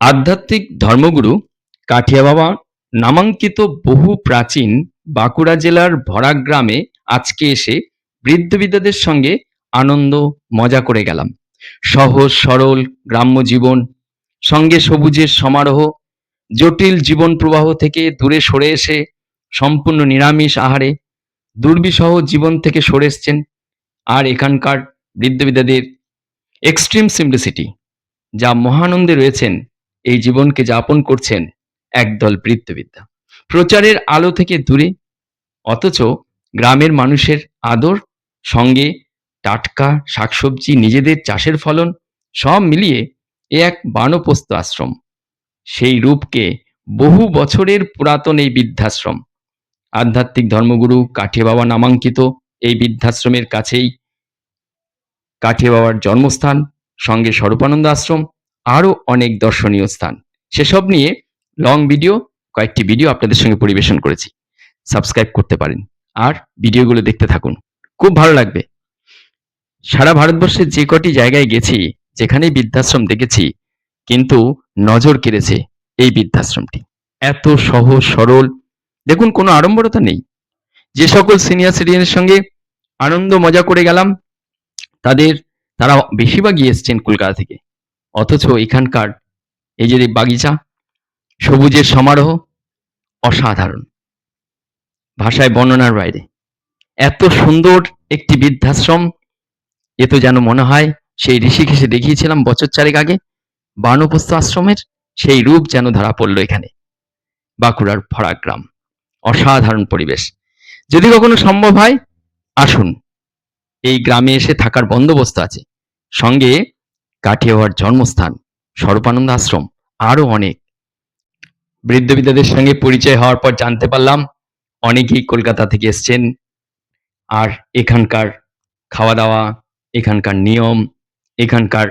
আধ্যাত্মিক ধর্মগুরু কাঠিয়া বাবা নামাঙ্কিত বহু প্রাচীন বাঁকুড়া জেলার ভরাক গ্রামে আজকে এসে বৃদ্ধ বিদ্যাদের সঙ্গে আনন্দ মজা করে গেলাম। সহজ সরল গ্রাম্য জীবন, সঙ্গে সবুজের সমারোহ, জটিল জীবন প্রবাহ থেকে দূরে সরে এসে সম্পূর্ণ নিরামিষ আহারে দুর্বিষহ জীবন থেকে সরে এসছেন। আর এখানকার বৃদ্ধ বিদ্যাদের এক্সট্রিম সিম্পলিসিটি, যা মহানন্দে রয়েছেন, এই জীবনকে যাপন করছেন একদল বৃদ্ধবিদ্যা। প্রচারের আলো থেকে দূরে, অথচ গ্রামের মানুষের আদর, সঙ্গে টাটকা শাকসবজি, নিজেদের চাষের ফলন, সব মিলিয়ে এ এক বানপ্রস্থ আশ্রম। সেই রূপকে বহু বছরের পুরাতন এই বৃদ্ধাশ্রম। আধ্যাত্মিক ধর্মগুরু কাঠিয়া বাবা নামাঙ্কিত এই বৃদ্ধাশ্রমের কাছেই কাঠিয়া বাবার জন্মস্থান, সঙ্গে স্বরূপানন্দ আশ্রম, আরও অনেক দর্শনীয় স্থান। সেসব নিয়ে লং ভিডিও, কয়েকটি ভিডিও আপনাদের সঙ্গে পরিবেশন করেছি। সাবস্ক্রাইব করতে পারেন আর ভিডিওগুলো দেখতে থাকুন, খুব ভালো লাগবে। সারা ভারতবর্ষের যে কটি জায়গায় গেছি, যেখানেই বৃদ্ধাশ্রম দেখেছি, কিন্তু নজর কেড়েছে এই বৃদ্ধাশ্রমটি। এত সহজ সরল, দেখুন কোনো আড়ম্বরতা নেই। যে সকল সিনিয়র সিটিজেনের সঙ্গে আনন্দ মজা করে গেলাম, তারা বেশিরভাগই এসছেন কলকাতা থেকে। অথচ এখানকার এই যে বাগিচা, সবুজের সমারোহ অসাধারণ, ভাষায় বর্ণনার বাইরে। এত সুন্দর একটি বৃদ্ধাশ্রম, এ তো যেন মনে হয় সেই ঋষিকেশে দেখিয়েছিলাম বছর 4 আগে বানপ্রস্থ আশ্রমের সেই রূপ যেন ধরা পড়লো এখানে বাঁকুড়ার ভরাক গ্রাম। অসাধারণ পরিবেশ। যদি কখনো সম্ভব হয়, আসুন। এই গ্রামে এসে থাকার বন্দোবস্ত আছে, সঙ্গে কাঠিয়া বাবার জন্মস্থান, স্বরূপানন্দ আশ্রম, আরো অনেক। বৃদ্ধ বিদ্যাদের সঙ্গে পরিচয় হওয়ার পর জানতে পারলাম অনেকেই কলকাতা থেকে এসছেন। আর এখানকার খাওয়া দাওয়া, এখানকার নিয়ম, এখানকার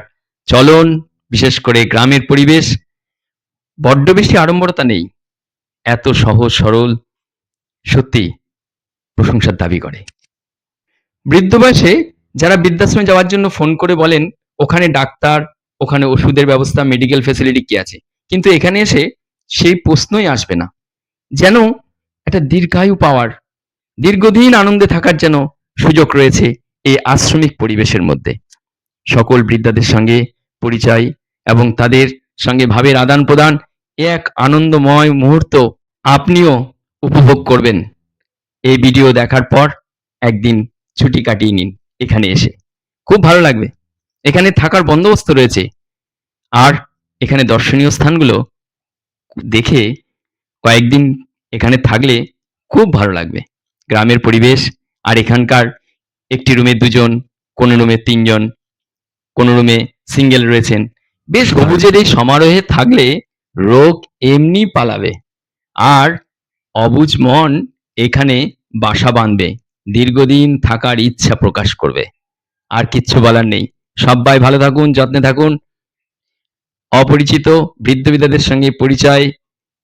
চলন, বিশেষ করে গ্রামের পরিবেশ, বড্ড বেশি আড়ম্বরতা নেই। এত সহজ সরল, সত্যি প্রশংসার দাবি করে। বৃদ্ধ বয়সে যারা বৃদ্ধাশ্রমে যাওয়ার জন্য ফোন করে বলেন ওখানে ডাক্তার, ওখানে ওষুধের ব্যবস্থা, মেডিকেল ফ্যাসিলিটি কি আছে, কিন্তু এখানে এসে সেই প্রশ্নই আসবে না। যেন একটা দীর্ঘায়ু পাওয়ার, দীর্ঘদিন আনন্দে থাকার যেন সুযোগ রয়েছে এই আশ্রমিক পরিবেশের মধ্যে। সকল বৃদ্ধাদের সঙ্গে পরিচয় এবং তাদের সঙ্গে ভাবের আদান প্রদান, এক আনন্দময় মুহূর্ত আপনিও উপভোগ করবেন। এই ভিডিও দেখার পর একদিন ছুটি কাটিয়ে নিন এখানে এসে, খুব ভালো লাগবে। এখানে থাকার বন্দোবস্ত রয়েছে, আর এখানে দর্শনীয় স্থানগুলো দেখে কয়েকদিন এখানে থাকলে খুব ভালো লাগবে। গ্রামের পরিবেশ, আর এখানকার একটি রুমে 2 জন, কোনো রুমে 3 জন, কোনো রুমে সিঙ্গেল রয়েছেন। বেশ সবুজের এই সমারোহে থাকলে রোগ এমনি পালাবে, আর অবুঝ মন এখানে বাসা বাঁধবে, দীর্ঘদিন থাকার ইচ্ছা প্রকাশ করবে। আর কিচ্ছু বলার নেই। সবাই ভালো থাকুন, যত্নে থাকুন। অপরিচিত বৃদ্ধ বিদ্যাদের সঙ্গে পরিচয়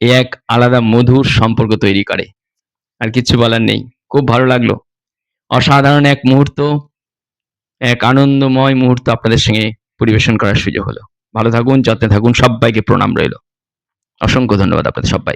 এ এক আলাদা মধুর সম্পর্ক তৈরি করে। আর কিচ্ছু বলার নেই। খুব ভালো লাগলো। অসাধারণ এক মুহূর্ত, এক আনন্দময় মুহূর্ত আপনাদের সঙ্গে পরিবেশন করার সুযোগ হলো। ভালো থাকুন, যত্নে থাকুন, সবাইকে প্রণাম রইল। অসংখ্য ধন্যবাদ আপনাদের সবাই।